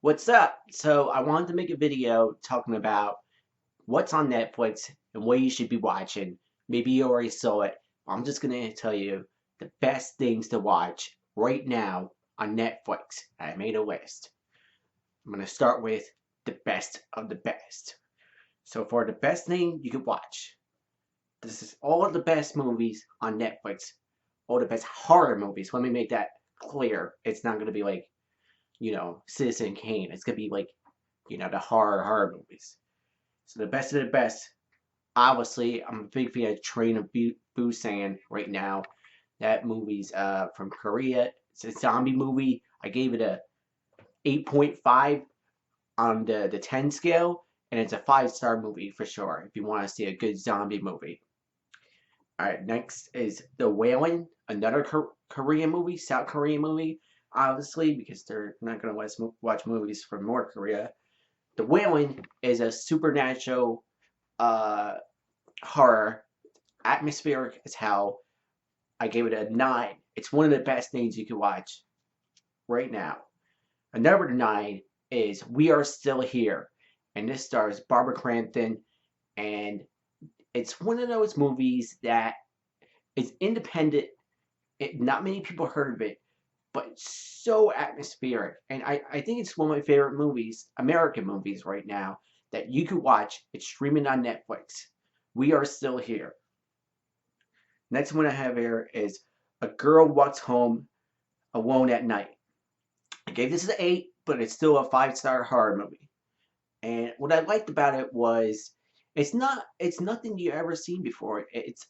What's up? So I wanted to make a video talking about what's on Netflix and what you should be watching. Maybe you already saw it. I'm just gonna tell you the best things to watch right now on Netflix. I made a list. I'm gonna start with the best of the best. So for the best thing you could watch, this is all of the best movies on Netflix. All the best horror movies. Let me make that clear. It's not gonna be like, Citizen Kane. It's gonna be like, the horror movies. So the best of the best. Obviously, I'm a big fan of Train of Busan right now. That movie's from Korea. It's a zombie movie. I gave it a 8.5 on the 10 scale, and it's a 5-star movie for sure if you want to see a good zombie movie. All right, next is The Wailing, another Korean movie, South Korean movie, obviously, because they're not going to let us watch movies from North Korea. The Wailing is a supernatural uh, horror, atmospheric as hell. I gave it a 9. It's one of the best things you can watch right now. Another 9 is We Are Still Here, and this stars Barbara Crampton, and it's one of those movies that is independent. Not many people heard of it, but it's so atmospheric, and I think it's one of my favorite movies, American movies right now, that you could watch. It's streaming on Netflix. We Are Still Here. Next one I have here is A Girl Walks Home Alone at Night. I gave this an 8, but it's still a 5-star horror movie. And what I liked about it was it's nothing you ever seen before. It's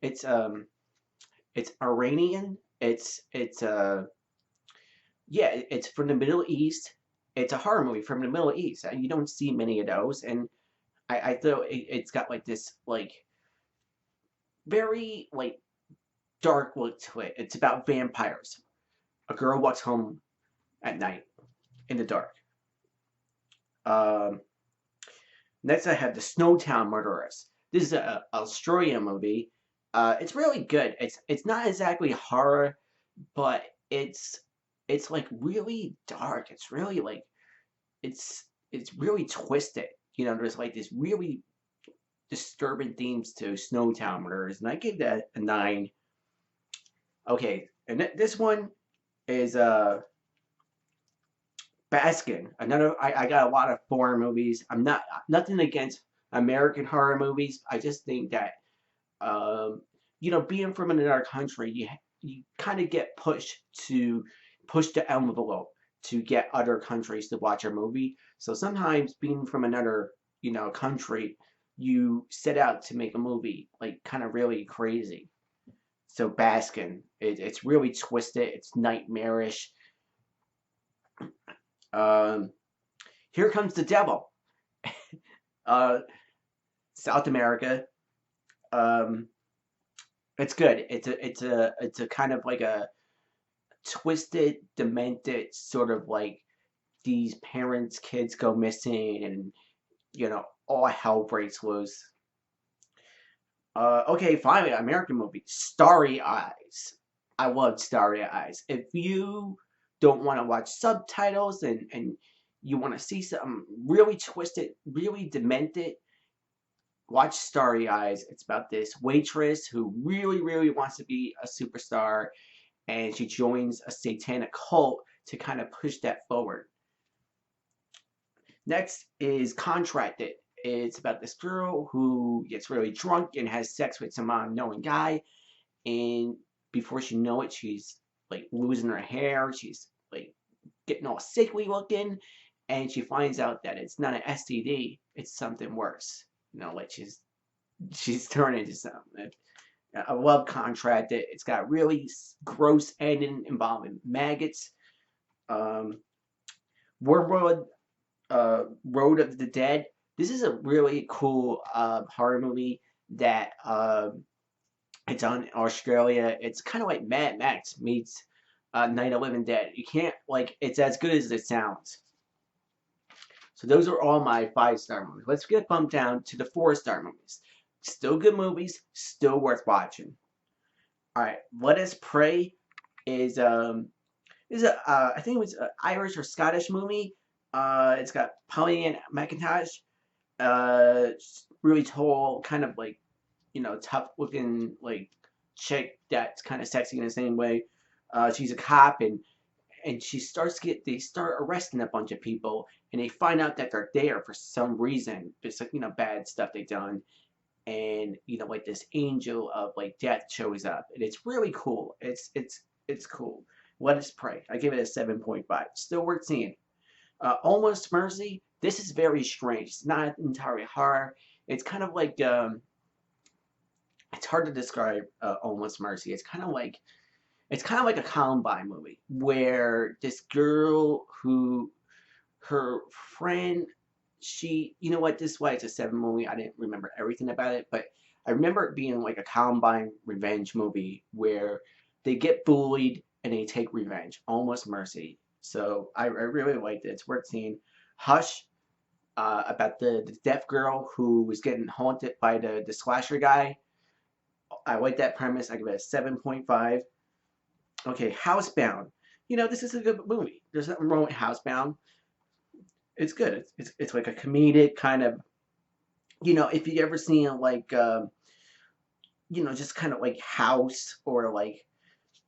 it's Iranian. It's from the Middle East. It's a horror movie from the Middle East. You don't see many of those, and I thought it's got like this like very like dark look to it. It's about vampires. A girl walks home at night in the dark. Um, Next, I have the Snowtown Murderers. This is an Australian movie. It's really good. It's not exactly horror, but it's like really dark. It's really like it's really twisted. There's like this really disturbing themes to Snowtown Murderers, and I gave that a 9. Okay, and this one is Baskin. I got a lot of foreign movies. I'm not nothing against American horror movies. I just think that um, being from another country, you kind of get pushed to push the envelope to get other countries to watch a movie. So sometimes being from another country, you set out to make a movie like kind of really crazy. So Baskin, it's really twisted. It's nightmarish. Um, Here Comes the Devil. uh, South America. Um, it's good. It's a kind of like a twisted, demented sort of like these parents' kids go missing, and all hell breaks loose. Okay, finally, American movie, Starry Eyes. I love Starry Eyes. If you don't want to watch subtitles and you want to see something really twisted, really demented, watch Starry Eyes. It's about this waitress who really, really wants to be a superstar, and she joins a satanic cult to kind of push that forward. Next is Contracted. It's about this girl who gets really drunk and has sex with some unknown guy, and before she know it, she's like losing her hair. She's like getting all sickly looking, and she finds out that it's not an STD; it's something worse. Like she's turned into something. I love Contracted. It's got really gross ending involving maggots. Um, Wormwood, Road of the Dead. This is a really cool horror movie that it's on Australia. It's kind of like Mad Max meets Night of Living Dead. You can't like it's as good as it sounds. So those are all my 5-star movies. Let's get bumped down to the 4-star movies. Still good movies, still worth watching. All right, Let Us Pray is a I think it was an Irish or Scottish movie. It's got Polly McIntosh, really tall, kind of like tough looking like chick that's kind of sexy in the same way. She's a cop and they start arresting a bunch of people and they find out that they're there for some reason. It's like bad stuff they done and like this angel of like death shows up and it's really cool. It's cool. Let Us Pray. I give it a 7.5. Still worth seeing. Almost Mercy. This is very strange. It's not entirely horror. It's kind of like it's hard to describe Almost Mercy. It's kind of like a Columbine movie where this girl who her friend you know what, this is why it's a 7 movie. I didn't remember everything about it, but I remember it being like a Columbine revenge movie where they get bullied and they take revenge. Almost Mercy. So I really liked it. It's worth seeing. Hush, about the deaf girl who was getting haunted by the slasher guy. I like that premise. I give it a 7.5. Okay, Housebound. This is a good movie. There's nothing wrong with Housebound. It's good. It's like a comedic kind of, if you ever seen like, just kind of like House or like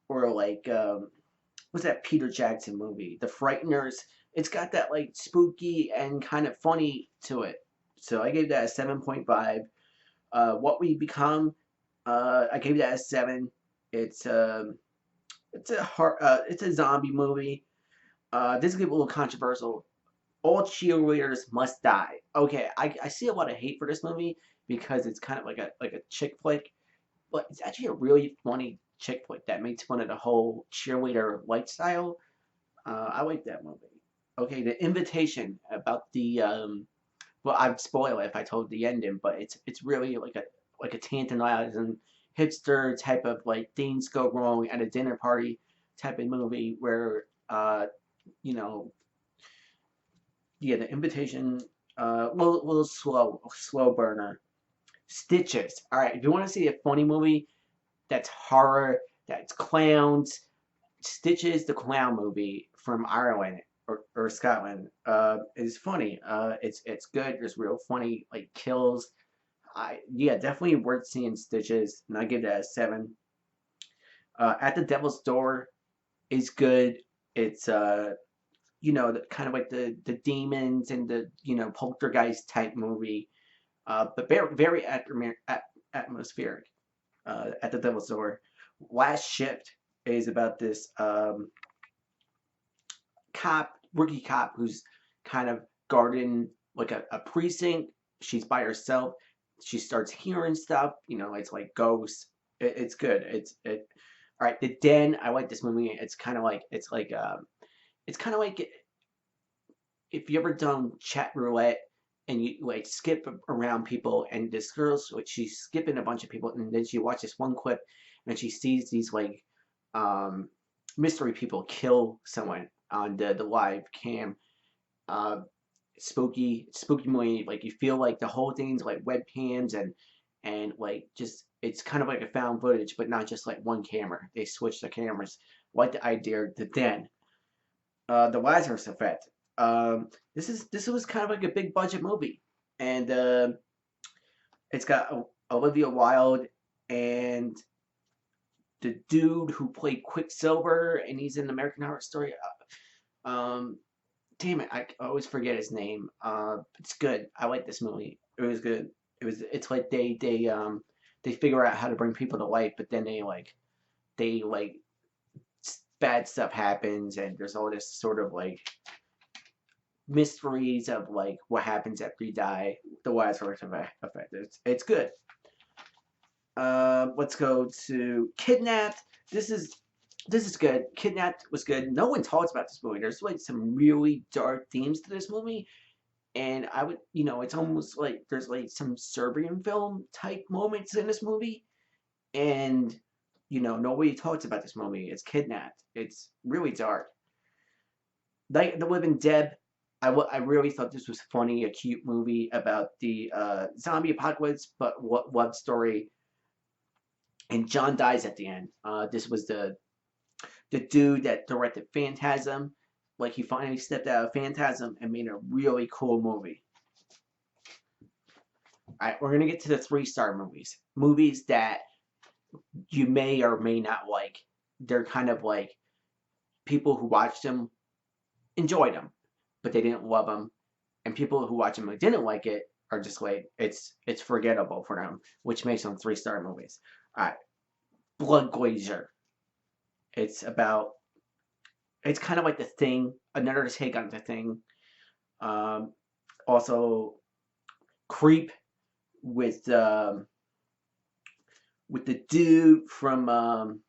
what's that Peter Jackson movie, The Frighteners. It's got that like spooky and kind of funny to it. So I gave that a 7.5. What We Become, I gave that a 7. It's it's a zombie movie. This is gonna be a little controversial. All cheerleaders must die. Okay, I see a lot of hate for this movie because it's kind of like a chick flick, but it's actually a really funny chick flick that makes fun of the whole cheerleader lifestyle. I like that movie. Okay, The Invitation about the well, I'd spoil it if I told the ending, but it's really like a tantalizing hipster type of like things go wrong at a dinner party type of movie where you know yeah, The Invitation, little slow burner. Stitches. All right, if you want to see a funny movie that's horror, that's clowns, Stitches, the clown movie from Ireland or Scotland, is funny. It's good. There's real funny like kills. Yeah, definitely worth seeing Stitches, and I give that a 7. At the Devil's Door is good. It's kind of like the demons and the poltergeist type movie, but very atmospheric. At the Devil's Door. Last Shift is about this rookie cop who's kind of guarding like a precinct. She's by herself. She starts hearing stuff. It's like ghosts. It's good. All right. The Den. I like this movie. It's kind of like if you ever done chat roulette and you like skip around people and this girl's like she's skipping a bunch of people and then she watches this one clip and she sees these like um mystery people kill someone on the live cam. uh spooky movie. Like you feel like the whole thing's like webcams and like just it's kind of like a found footage but not just like one camera. They switch the cameras. Like the idea. The Den. The Lazarus Effect. This was kind of like a big budget movie, and it's got Olivia Wilde and the dude who played Quicksilver, and he's in American Horror Story. Um, Damn it, I always forget his name. It's good. I like this movie. It was good. It's like they figure out how to bring people to life, but then they bad stuff happens, and there's all this sort of like mysteries of like what happens after you die. The Lazarus Effect. It's good. Let's go to Kidnapped. This is good. Kidnapped was good. No one talks about this movie. There's like some really dark themes to this movie, and I would, it's almost like there's like some Serbian film type moments in this movie, and nobody talks about this movie. It's Kidnapped. It's really dark. Night the Living Dead. I really thought this was funny, a cute movie about the zombie apocalypse, but what love story. And John dies at the end. This was the dude that directed Phantasm. like he finally stepped out of Phantasm and made a really cool movie. Alright, we're gonna get to the 3-star movies. Movies that you may or may not like. They're kind of like people who watched them enjoyed them, but they didn't love them. And people who watch them and didn't like it are just like it's forgettable for them, which makes them 3-star movies. All right, Blood Glacier. It's about it's kind of like The Thing, another take on The Thing. Um, Also, Creep with the dude from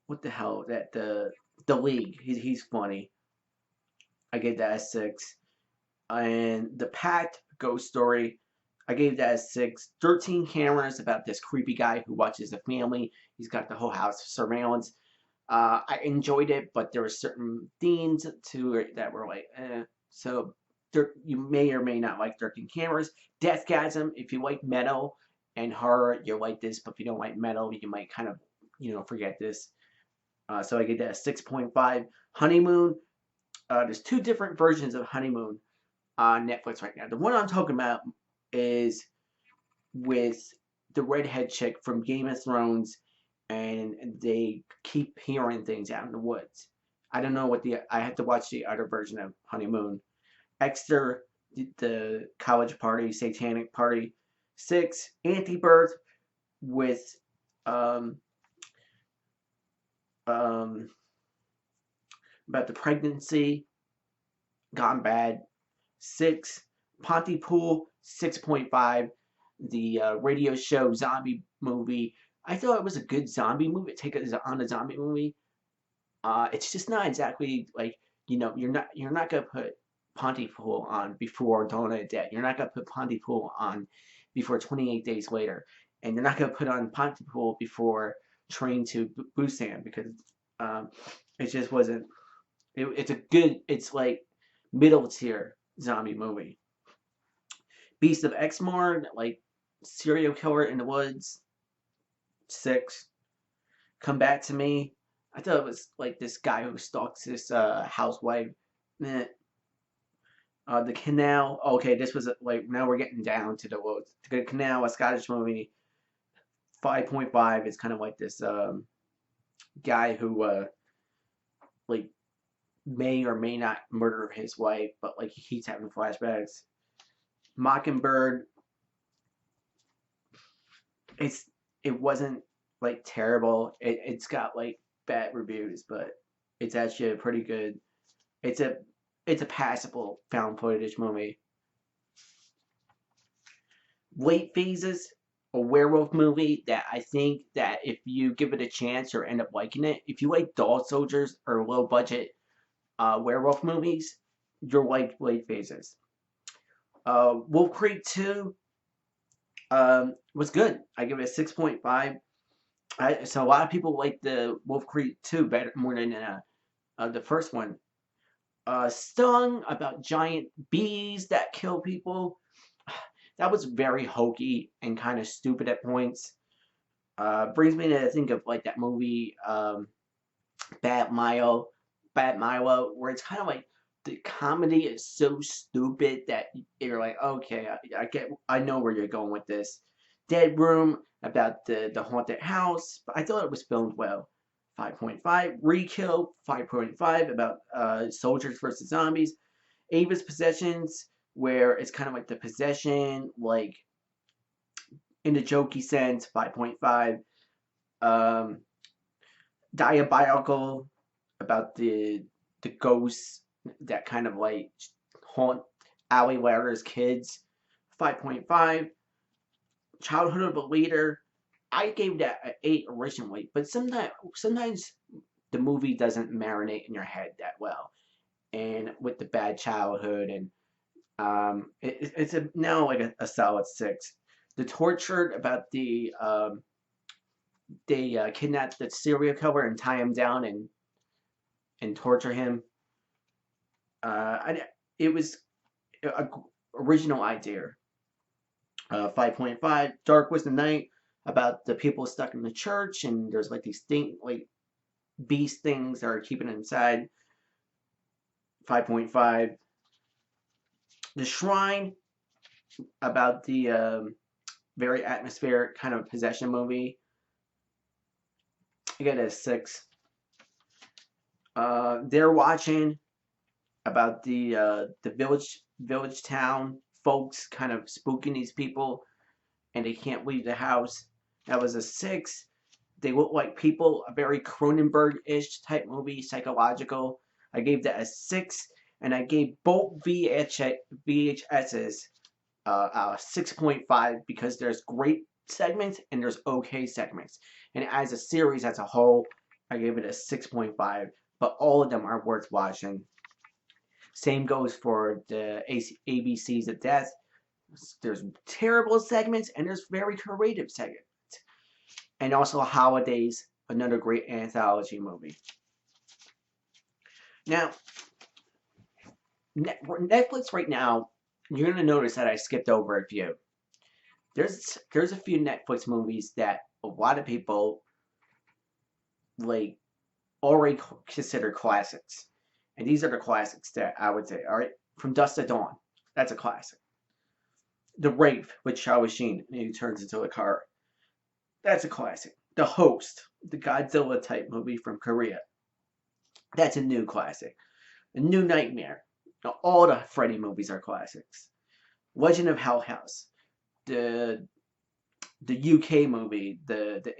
what the hell that the League. He's funny. I gave that a 6. And The Pact Ghost Story, I gave that a 6. 13 cameras about this creepy guy who watches a family. He's got the whole house surveillance. I enjoyed it, but there were certain themes to it that were like, eh. So you may or may not like 13 cameras. Deathgasm, if you like metal and horror, you'll like this. But if you don't like metal, you might kind of, forget this. So I gave that a 6.5. Honeymoon, there's 2 different versions of Honeymoon on Netflix right now. The one I'm talking about is with the redhead chick from Game of Thrones, and they keep hearing things out in the woods. I don't know I have to watch the other version of Honeymoon. Exter, the college party, satanic party. 6, Anti-Birth with um, um, about the pregnancy gone bad. 6, Pontypool, 6.5. The radio show zombie movie. I thought it was a good zombie movie. Take it on a zombie movie. It's just not exactly like you're not gonna put Pontypool on before Dawn of the Dead. You're not gonna put Pontypool on before 28 Days Later, and you're not gonna put on Pontypool before Train to Busan because it just wasn't. It's a good. It's like middle tier zombie movie. Beast of Exmoor, like serial killer in the woods. 6. Come Back to Me. I thought it was like this guy who stalks this housewife. Eh. The Canal. Okay, this was like now we're getting down to the woods. The Canal, a Scottish movie. 5.5. It's kind of like this guy who like may or may not murder his wife, but like he keeps having flashbacks. Mockingbird. It wasn't like terrible. It's got like bad reviews, but it's actually a pretty good. It's a passable found footage movie. Late Phases, a werewolf movie that I think that if you give it a chance, you'll end up liking it. If you like Doll Soldiers or low budget werewolf movies, you'll like Late Phases. Wolf Creek 2 was good. I give it a 6.5. So a lot of people like the Wolf Creek 2 better more than the first one. Stung, about giant bees that kill people. That was very hokey and kind of stupid at points. Brings me to think of like that movie Bad Milo, where it's kind of like the comedy is so stupid that you're like, okay, I know where you're going with this. Dead Room, about the haunted house, but I thought it was filmed well. 5.5. Re-Kill, 5.5, about soldiers versus zombies. Ava's Possessions, where it's kind of like the possession, like in the jokey sense, 5.5. Um, Diabolical, about the ghosts that kind of like haunt Alley Ladder's kids, 5.5. Childhood of a Leader, I gave that an 8 originally, but sometimes the movie doesn't marinate in your head that well, and with the bad childhood, and it's now like a solid 6. The Tortured, about they kidnap the serial killer and tie him down and torture him. It was a original idea. 5.5. Dark Was the Night, about the people stuck in the church, and there's like these beast things that are keeping inside. 5.5. The Shrine, about the very atmospheric kind of possession movie, I get a 6. They're watching, about the village town folks kind of spooking these people and they can't leave the house. That was a 6. They look like people, a very Cronenberg-ish type movie, psychological. I gave that a 6, and I gave both VHSs 6.5 because there's great segments and there's okay segments. And as a series as a whole, I gave it a 6.5, but all of them are worth watching. Same goes for the ABCs of Death. There's terrible segments and there's very creative segments. And also Holidays, another great anthology movie. Now, Netflix right now, you're going to notice that I skipped over a few. There's a few Netflix movies that a lot of people like already consider classics. And these are the classics that I would say, all right? From Dusk to Dawn, that's a classic. The Wraith with Charlie Sheen, and he turns into a car. That's a classic. The Host, the Godzilla type movie from Korea. That's a new classic. A New Nightmare. Now, all the Freddy movies are classics. Legend of Hell House, the UK movie, the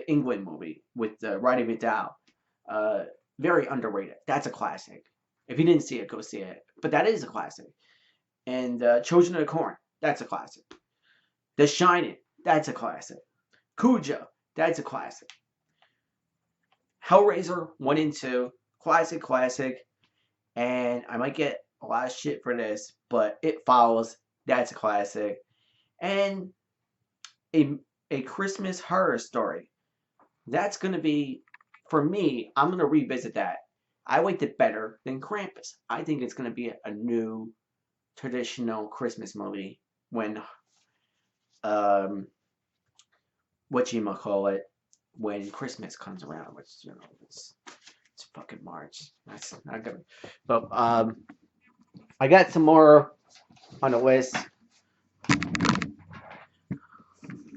England movie with Roddy McDowall. Very underrated. That's a classic. If you didn't see it, go see it. But that is a classic. And Children of the Corn, that's a classic. The Shining, that's a classic. Cujo, that's a classic. Hellraiser 1 and 2, classic. And I might get a lot of shit for this, but It Follows, that's a classic. And a Christmas Horror Story, that's going to be, for me, I'm going to revisit that. I liked it better than Krampus. I think it's going to be a new traditional Christmas movie when when Christmas comes around, which it's fucking March. That's not good. But I got some more on the list.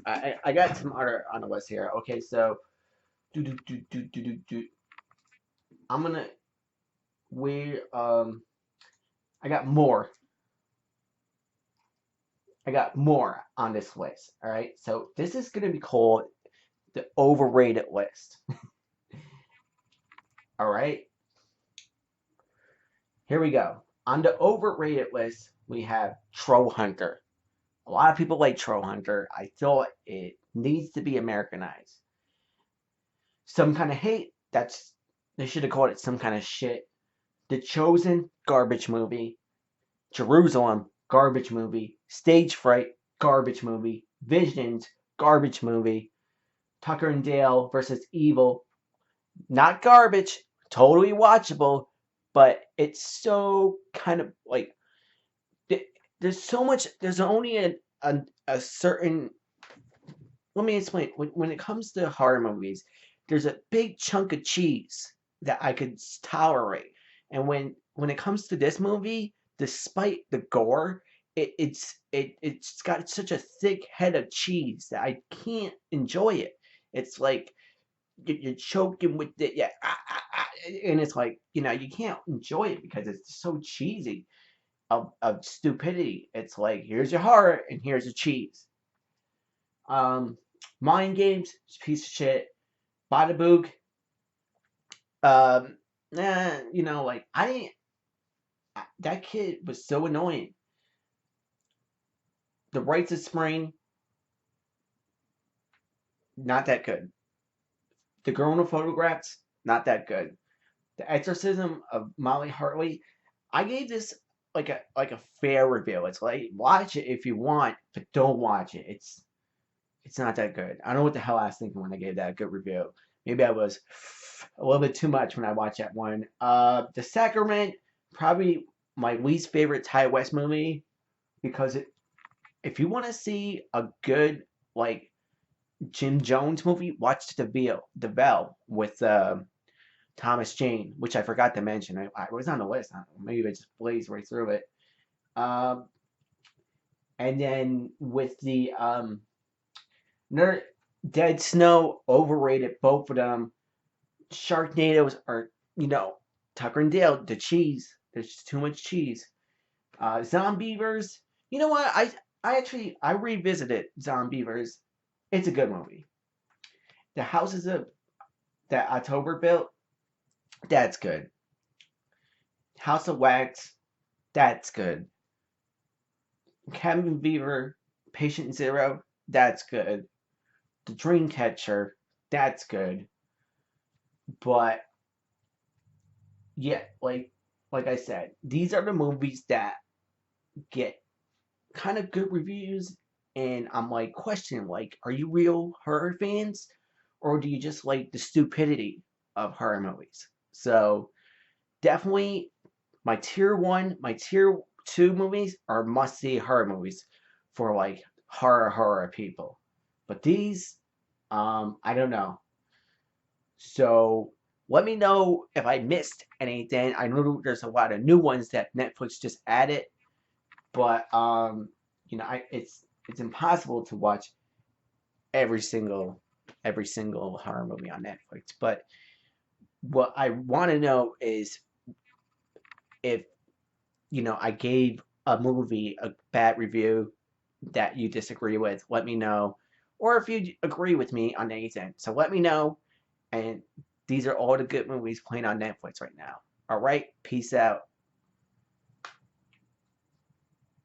I got some other on the list here. Okay, so I'm gonna I got more. I got more on this list. All right, so this is gonna be called the overrated list. All right, here we go. On the overrated list, we have Troll Hunter. A lot of people like Troll Hunter. I thought it needs to be Americanized. Some kind of hate. They should have called it some kind of shit. The Chosen, garbage movie. Jerusalem, garbage movie. Stage Fright, garbage movie. Visions, garbage movie. Tucker and Dale versus Evil, not garbage, totally watchable, but it's so kind of like there's so much. There's only a certain. Let me explain. When it comes to horror movies, there's a big chunk of cheese that I could tolerate, and when it comes to this movie, despite the gore, it's got such a thick head of cheese that I can't enjoy it. It's like you're choking with it, yeah, and it's like you can't enjoy it because it's so cheesy of stupidity. It's like here's your horror and here's your cheese. Mind Games, piece of shit. Bada Boog, like that kid was so annoying. The Rites of Spring, not that good. The Girl in the Photographs, not that good. The Exorcism of Molly Hartley, I gave this like a fair review. It's like watch it if you want, but don't watch it. It's not that good. I don't know what the hell I was thinking when I gave that a good review. Maybe I was a little bit too much when I watched that one. The Sacrament, probably my least favorite Ty West movie because if you want to see a good like Jim Jones movie, watch The Veil with Tom Thomas Jane, which I forgot to mention. I was on the list. Maybe I just blazed right through it. Um, and then with the Dead Snow, Overrated, both of them. Sharknadoes are, Tucker and Dale, the cheese. There's just too much cheese. Zombievers, you know what? I revisited Zombievers. It's a good movie. The houses of that October built, that's good. House of Wax, that's good. Cabin Fever, Patient Zero, that's good. The Dreamcatcher, that's good. But yeah, like I said, these are the movies that get kind of good reviews, and I'm like questioning, like, are you real horror fans, or do you just like the stupidity of horror movies? So definitely my tier one, my tier two movies are must see horror movies for like horror people. But these, I don't know. So let me know if I missed anything. I know there's a lot of new ones that Netflix just added, but it's impossible to watch every single horror movie on Netflix. But what I want to know is if I gave a movie a bad review that you disagree with, let me know. Or if you agree with me on anything. So let me know. And these are all the good movies playing on Netflix right now. All right, peace out.